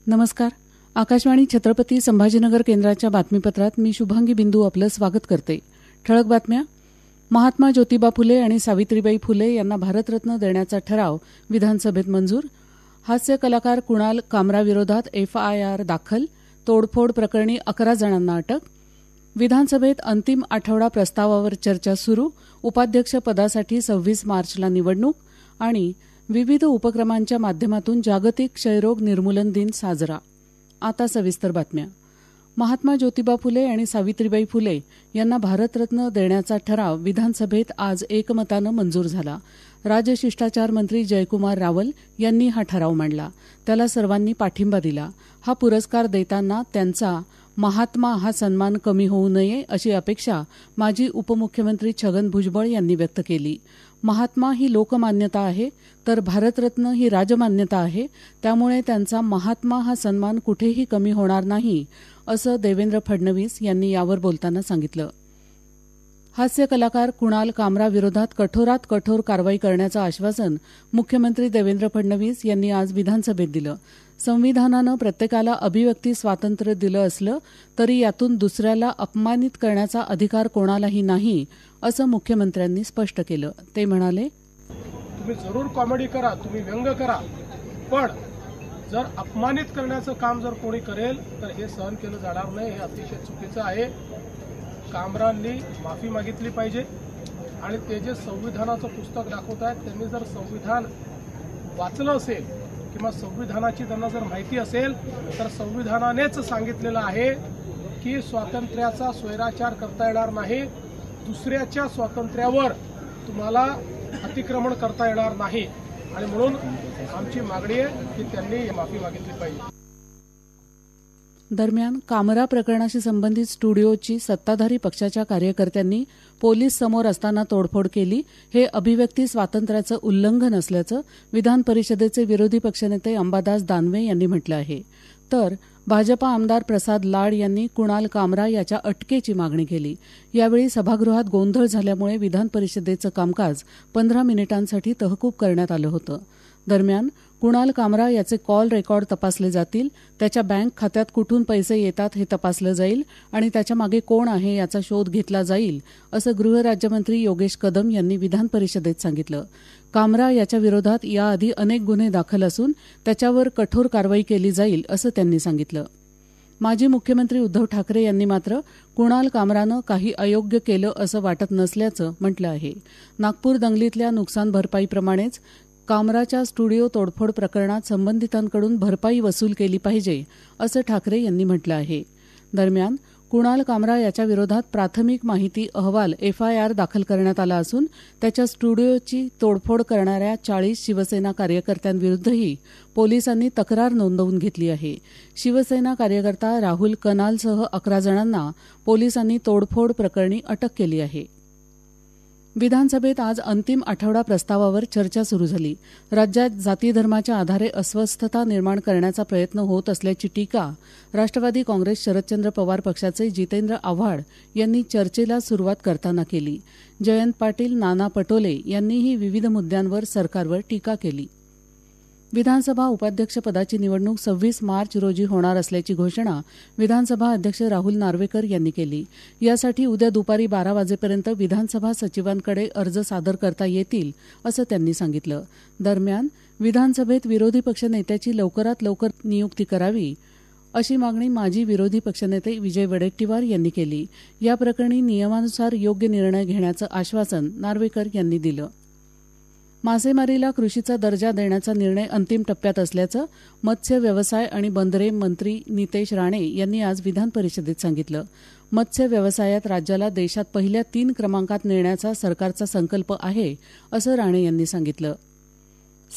नमस्कार. आकाशवाणी छत्रपती संभाजीनगर केंद्राच्या बातमीपत्रात मी शुभांगी बिंदू आपलं स्वागत करते. ठळक बातम्या. महात्मा ज्योतिबा फुले आणि सावित्रीबाई फुले यांना भारतरत्न देण्याचा ठराव विधानसभेत मंजूर. हास्य कलाकार कुणाल कामराविरोधात FIR दाखल. तोडफोड प्रकरणी 11 जणांना अटक. विधानसभेत अंतिम आठवडा प्रस्तावावर चर्चा सुरू. उपाध्यक्षपदासाठी 26 मार्चला निवडणूक. आणि विविध उपक्रमांच्या माध्यमातून जागतिक क्षयरोग निर्मूलन दिन साजरा. आता सविस्तर बातम्या. महात्मा ज्योतिबा फुले आणि सावित्रीबाई फुले यांना भारतरत्न देण्याचा ठराव विधानसभेत आज एकमतानं मंजूर झाला. राजशिष्टाचार मंत्री जयकुमार रावल यांनी हा ठराव मांडला. त्याला सर्वांनी पाठिंबा दिला. हा पुरस्कार देताना त्यांचा महात्मा हा सन्मान कमी होऊ नये अशी अपेक्षा माजी उपमुख्यमंत्री छगन भुजबळ यांनी व्यक्त केली. महात्मा ही लोकमान्यता आहे तर भारतरत्न ही राजमान्यता आहे. त्यामुळे त्यांचा महात्मा हा सन्मान कुठेही कमी होणार नाही असं देवेंद्र फडणवीस यांनी यावर बोलताना सांगितलं. हास्य कलाकार कुणाल कामराविरोधात कठोरात कठोर कारवाई करण्याचं आश्वासन मुख्यमंत्री देवेंद्र फडणवीस यांनी आज विधानसभेत दिलं. संविधानानं प्रत्येकाला अभिव्यक्ती स्वातंत्र्य दिलं असलं तरी यातून दुसऱ्याला अपमानित करण्याचा अधिकार कोणालाही नाही असं मुख्यमंत्र्यांनी स्पष्ट केलं. ते म्हणाले, तुम्ही जरूर कॉमेडी करा, तुम्ही व्यंग करा, पण जर अपमानित करण्याचं काम जर कोणी करेल तर हे सहन केलं जाणार नाही. हे अतिशय चुकीचं आहे. कामरांनी माफी मागितली पाहिजे आणि ते जे संविधानाचं पुस्तक दाखवत आहेत त्यांनी जर संविधान वाचलं असेल किंवा संविधानाची त्यांना जर माहिती असेल तर संविधानानेच सांगितलेलं आहे की स्वातंत्र्याचा स्वैराचार करता येणार नाही, दुसऱ्याच्या स्वातंत्र्यावर तुम्हाला अतिक्रमण करता येणार नाही आणि म्हणून आमची मागणी आहे की त्यांनी माफी मागितली पाहिजे. दरम्यान कामरा प्रकरणाशी संबंधित स्टुडिओची सत्ताधारी पक्षाच्या कार्यकर्त्यांनी पोलीस समोर असताना तोडफोड केली. हे अभिव्यक्ती स्वातंत्र्याचं उल्लंघन असल्याचं विधान परिषदेचे विरोधी पक्षनेते अंबादास दानवे यांनी म्हटलं आहे. तर भाजपा आमदार प्रसाद लाड यांनी कुणाल कामरा याच्या अटकेची मागणी केली. यावेळी सभागृहात गोंधळ झाल्यामुळे विधान परिषदेचं कामकाज 15 मिनिटांसाठी तहकूब करण्यात आलं होतं. दरम्यान कुणाल कामरा याचे कॉल रेकॉर्ड तपासले जातील. त्याच्या बँक खात्यात कुठून पैसे येतात हे तपासलं जाईल आणि त्याच्या मागे कोण आहे याचा शोध घेतला जाईल असं गृहराज्यमंत्री योगेश कदम यांनी विधान परिषदेत सांगितलं. कामरा याच्या विरोधात याआधी अनेक गुन्हे दाखल असून त्याच्यावर कठोर कारवाई केली जाईल असं त्यांनी सांगितलं. माजी मुख्यमंत्री उद्धव ठाकरे यांनी मात्र कुणाल कामरानं काही अयोग्य केलं असं वाटत नसल्याचं म्हटलं आहे. नागपूर दंगलीतल्या नुकसान भरपाईप्रमाणेच कामराच्या स्टुडिओ तोडफोड प्रकरणात संबंधितांकडून भरपाई वसूल केली पाहिजे असं ठाकरे यांनी म्हटलं आहे. दरम्यान कुणाल कामरा याच्या विरोधात प्राथमिक माहिती अहवाल FIR दाखल करण्यात आला असून त्याच्या स्टुडिओची तोडफोड करणाऱ्या 40 शिवसेना कार्यकर्त्यांविरुद्धही पोलिसांनी तक्रार नोंदवून घेतली आहे. शिवसेना कार्यकर्ता राहुल कनालसह 11 जणांना पोलिसांनी तोडफोड प्रकरणी अटक केली आहे. विधानसभेत आज अंतिम आठवडा प्रस्तावावर चर्चा सुरू झाली. राज्यात जाती धर्माच्या आधारे अस्वस्थता निर्माण करण्याचा प्रयत्न होत असल्याची टीका राष्ट्रवादी काँग्रेस शरदचंद्र पवार पक्षाचे जितेंद्र आव्हाड यांनी चर्चेला सुरुवात करताना केली. जयंत पाटील, नाना पटोले यांनीही विविध मुद्द्यांवर सरकारवर टीका केली. विधानसभा उपाध्यक्षपदाची निवडणूक 26 मार्च रोजी होणार असल्याची घोषणा विधानसभा अध्यक्ष राहुल नार्वेकर यांनी केली. यासाठी उद्या दुपारी 12 वाजेपर्यंत विधानसभा सचिवांकडे अर्ज सादर करता येतील असं त्यांनी सांगितलं. दरम्यान विधानसभेत विरोधी पक्षनेत्याची लवकरात लवकर नियुक्ती करावी अशी मागणी माजी विरोधी पक्षनेते विजय वडेट्टीवार यांनी केली. या प्रकरणी नियमानुसार योग्य निर्णय घेण्याचं आश्वासन नार्वेकर यांनी दिलं. मासेमारीला कृषीचा दर्जा देण्याचा निर्णय अंतिम टप्प्यात असल्याचं मत्स्य व्यवसाय आणि बंदरे मंत्री नितेश राणे यांनी आज विधान परिषदेत सांगितलं. मत्स्य व्यवसायात राज्याला देशात पहिल्या 3 क्रमांकात नेण्याचा सरकारचा संकल्प आहे असं राणे यांनी सांगितलं.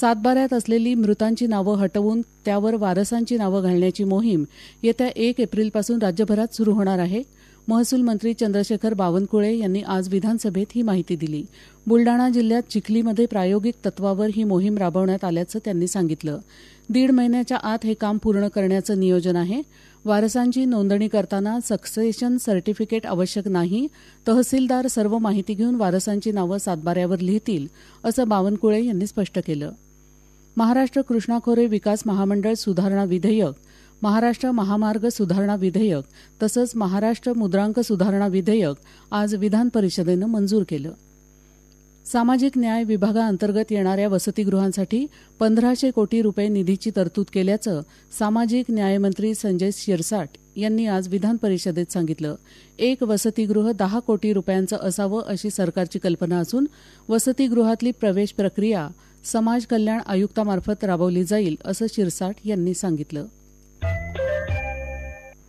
सातबाऱ्यात असलेली मृतांची नावं हटवून त्यावर वारसांची नावं घालण्याची मोहीम येत्या 1 एप्रिलपासून राज्यभरात सुरू होणार आहे. महसूल मंत्री चंद्रशेखर बावनकुळे यांनी आज विधानसभेत ही माहिती दिली. बुलडाणा जिल्ह्यात चिखलीमध्ये प्रायोगिक तत्वावर ही मोहीम राबवण्यात आल्याचं त्यांनी सांगितलं. 1.5 महिन्याच्या आत हे काम पूर्ण करण्याचं नियोजन आहे. वारसांची नोंदणी करताना सक्सेशन सर्टिफिकेट आवश्यक नाही. तहसीलदार सर्व माहिती घेऊन वारसांची नावं सातबाऱ्यावर लिहितील असं बावनकुळे यांनी स्पष्ट केलं. महाराष्ट्र कृष्णा खोरे विकास महामंडळ सुधारणा विधेयक महाराष्ट्र महामार्ग सुधारणा विधेयक तसंच महाराष्ट्र मुद्रांक सुधारणा विधेयक आज विधान परिषदेनं मंजूर केलं. सामाजिक न्याय विभागाअंतर्गत येणाऱ्या वसतिगृहांसाठी 1500 कोटी रुपये निधीची तरतूद केल्याचं सामाजिक न्यायमंत्री संजय शिरसाट यांनी आज विधान परिषदेत सांगितलं. एक वसतिगृह 10 कोटी रुपयांचं असावं अशी सरकारची कल्पना असून वसतिगृहातली प्रवेश प्रक्रिया समाज कल्याण आयुक्तामार्फत राबवली जाईल असं शिरसाट यांनी सांगितलं.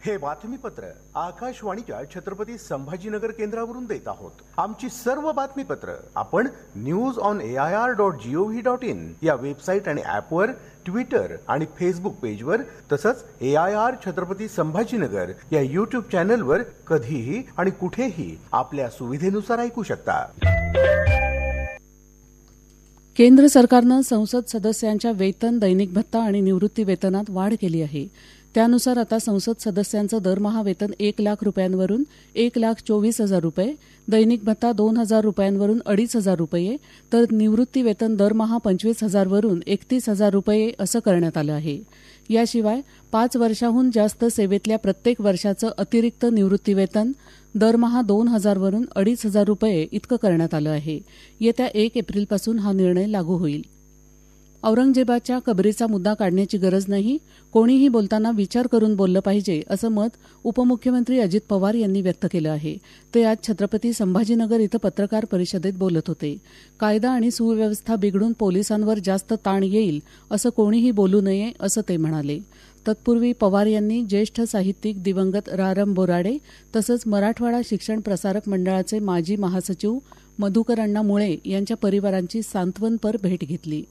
हे बातमीपत्र आकाशवाणीच्या छत्रपती संभाजीनगर केंद्रावरून देत आहोत. आमची सर्व बातमीपत्र आपण newsonair.gov.in या वेबसाईट आणि ऍपवर, ट्विटर आणि फेसबुक पेजवर तसंच AIR छत्रपती संभाजीनगर या युट्यूब चॅनलवर कधीही आणि कुठेही आपल्या सुविधेनुसार ऐकू शकता. केंद्र सरकारनं संसद सदस्यांच्या वेतन, दैनिक भत्ता आणि निवृत्ती वेतनात वाढ केली आहे. त्यानुसार आता संसद सदस्यांचं दरमहा वेतन 1 लाख रुपयांवरून 1,24,000 रुपये, दैनिक भत्ता 2,000 रुपयांवरून 2,500 रुपये, तर निवृत्ती वेतन दरमहा 25,000 वरून 31,000 रुपये असं करण्यात आलं आहे. याशिवाय 5 वर्षांहून जास्त सेवेतल्या प्रत्येक वर्षाचं अतिरिक्त निवृत्ती वेतन दरमहा 2,000 वरून 2,500 रुपये इतकं करण्यात आलं आहे. येत्या 1 एप्रिलपासून हा निर्णय लागू होईल. औरंगजेबाच्या कबरीचा मुद्दा काढण्याची गरज नाही, कोणीही बोलताना विचार करून बोललं पाहिजे असं मत उपमुख्यमंत्री अजित पवार यांनी व्यक्त केलं आहे. ते आज छत्रपती संभाजीनगर इथं पत्रकार परिषदेत बोलत होते. कायदा आणि सुव्यवस्था बिघडून पोलिसांवर जास्त ताण येईल असं कोणीही बोलू नये असं ते म्हणाले. तत्पूर्वी पवार यांनी ज्येष्ठ साहित्यिक दिवंगत रा.रं. बोराडे तसंच मराठवाडा शिक्षण प्रसारक मंडळाचे माजी महासचिव मधुकर अण्णा मुळे यांच्या परिवारांची सांत्वनपर भेट घेतली.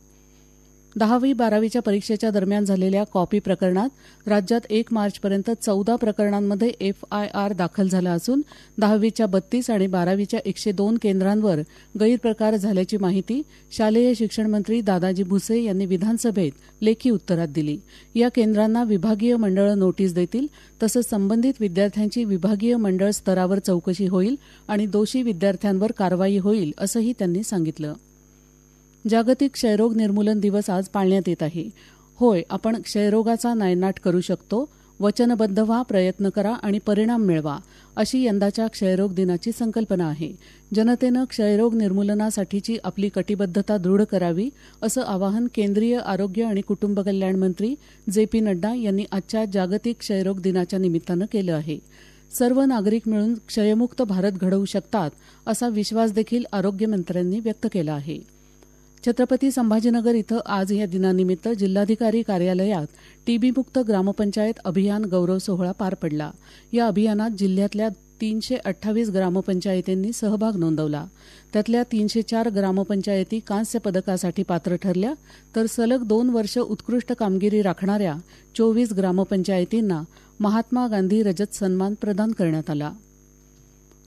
10वी-12वीच्या परीक्षेच्या दरम्यान झालेल्या कॉपी प्रकरणात राज्यात 1 मार्चपर्यंत 14 प्रकरणांमध्ये FIR दाखल झाला असून 10वीच्या 32 आणि 12वीच्या 102 केंद्रांवर गैरप्रकार झाल्याची माहिती शालेय शिक्षण मंत्री दादाजी भुसे यांनी विधानसभेत लेखी उत्तरात दिली. या केंद्रांना विभागीय मंडळं नोटीस देतील तसंच संबंधित विद्यार्थ्यांची विभागीय मंडळ स्तरावर चौकशी होईल आणि दोषी विद्यार्थ्यांवर कारवाई होईल असंही त्यांनी सांगितलं. जागतिक क्षयरोग निर्मूलन दिवस आज पाळण्यात येत आहे. होय, आपण क्षयरोगाचा नायनाट करू शकतो. वचनबद्ध व्हा, प्रयत्न करा आणि परिणाम मिळवा, अशी यंदाच्या क्षयरोग दिनाची संकल्पना आहे. जनतेनं क्षयरोग निर्मूलनासाठीची आपली कटिबद्धता दृढ करावी असं आवाहन केंद्रीय आरोग्य आणि कुटुंब कल्याण मंत्री JP नड्डा यांनी आजच्या जागतिक क्षयरोग दिनाच्या निमित्तानं केलं आहे. सर्व नागरिक मिळून क्षयमुक्त भारत घडवू शकतात असा विश्वास देखील आरोग्यमंत्र्यांनी व्यक्त केला आहे. छत्रपती संभाजीनगर इथं आज या दिनानिमित्त जिल्हाधिकारी कार्यालयात टीबीमुक्त ग्रामपंचायत अभियान गौरव सोहळा पार पडला. या अभियानात जिल्ह्यातल्या 328 ग्रामपंचायतींनी सहभाग नोंदवला. त्यातल्या 304 ग्रामपंचायती कांस्य पदकासाठी पात्र ठरल्या, तर सलग 2 वर्ष उत्कृष्ट कामगिरी राखणाऱ्या 24 ग्रामपंचायतींना महात्मा गांधी रजत सन्मान प्रदान करण्यात आला.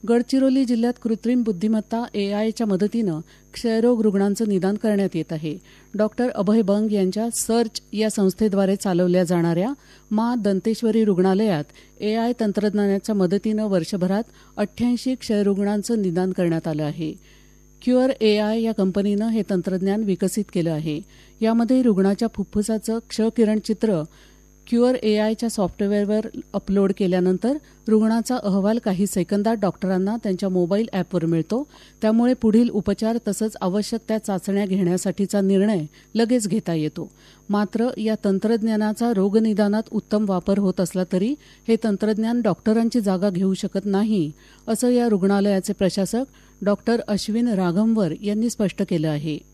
गडचिरोली जिल्ह्यात कृत्रिम बुद्धिमत्ता AIच्या मदतीनं क्षयरोग रुग्णांचं निदान करण्यात येत आहे. डॉक्टर अभय बंग यांच्या सर्च या संस्थेद्वारे चालवल्या जाणाऱ्या मा दंतेश्वरी रुग्णालयात AI तंत्रज्ञानाच्या मदतीनं वर्षभरात 88 क्षयरुग्णांचं निदान करण्यात आलं आहे. क्युअर AI या कंपनीनं हे तंत्रज्ञान विकसित केलं आहे. यामध्ये रुग्णाच्या फुफ्फुसाचं क्षकिरण चित्र क्युअर AIच्या सॉफ्टवेअरवर अपलोड केल्यानंतर रुग्णाचा अहवाल काही सेकंदात डॉक्टरांना त्यांच्या मोबाईल ॲपवर मिळतो. त्यामुळे पुढील उपचार तसंच आवश्यक त्या चाचण्या घेण्यासाठीचा निर्णय लगेच घेता येतो. मात्र या तंत्रज्ञानाचा रोगनिदानात उत्तम वापर होत असला तरी हे तंत्रज्ञान डॉक्टरांची जागा घेऊ शकत नाही असं या रुग्णालयाचे प्रशासक डॉक्टर अश्विन राघमवर यांनी स्पष्ट केलं आहे.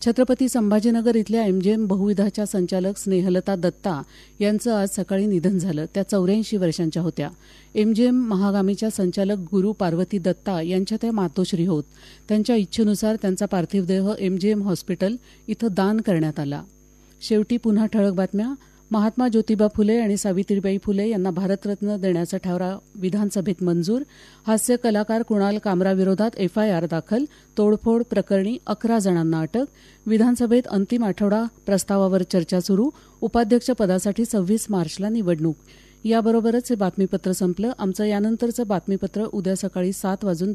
छत्रपती संभाजीनगर इथल्या MGM बहुविधाच्या संचालक स्नेहलता दत्ता यांचं आज सकाळी निधन झालं. त्या 84 वर्षांच्या होत्या. MGM महागामीच्या संचालक गुरु पार्वती दत्ता यांच्या त्या मातोश्री होत. त्यांच्या इच्छेनुसार त्यांचा पार्थिव देह MGM हॉस्पिटल इथं दान करण्यात आला. शेवटी पुन्हा ठळक बातम्या. महात्मा ज्योतिबा फुले आणि सावित्रीबाई फुले यांना भारतरत्न देण्याचा ठराव विधानसभेत मंजूर. हास्य कलाकार कुणाल कामराविरोधात FIR दाखल. तोडफोड प्रकरणी 11 जणांना अटक. विधानसभेत अंतिम आठवडा प्रस्तावावर चर्चा सुरू. उपाध्यक्षपदासाठी 26 मार्चला निवडणूक. याबरोबरच हे बातमीपत्र संपलं. आमचं यानंतरचं बातमीपत्र उद्या सकाळी 7:10 वाजून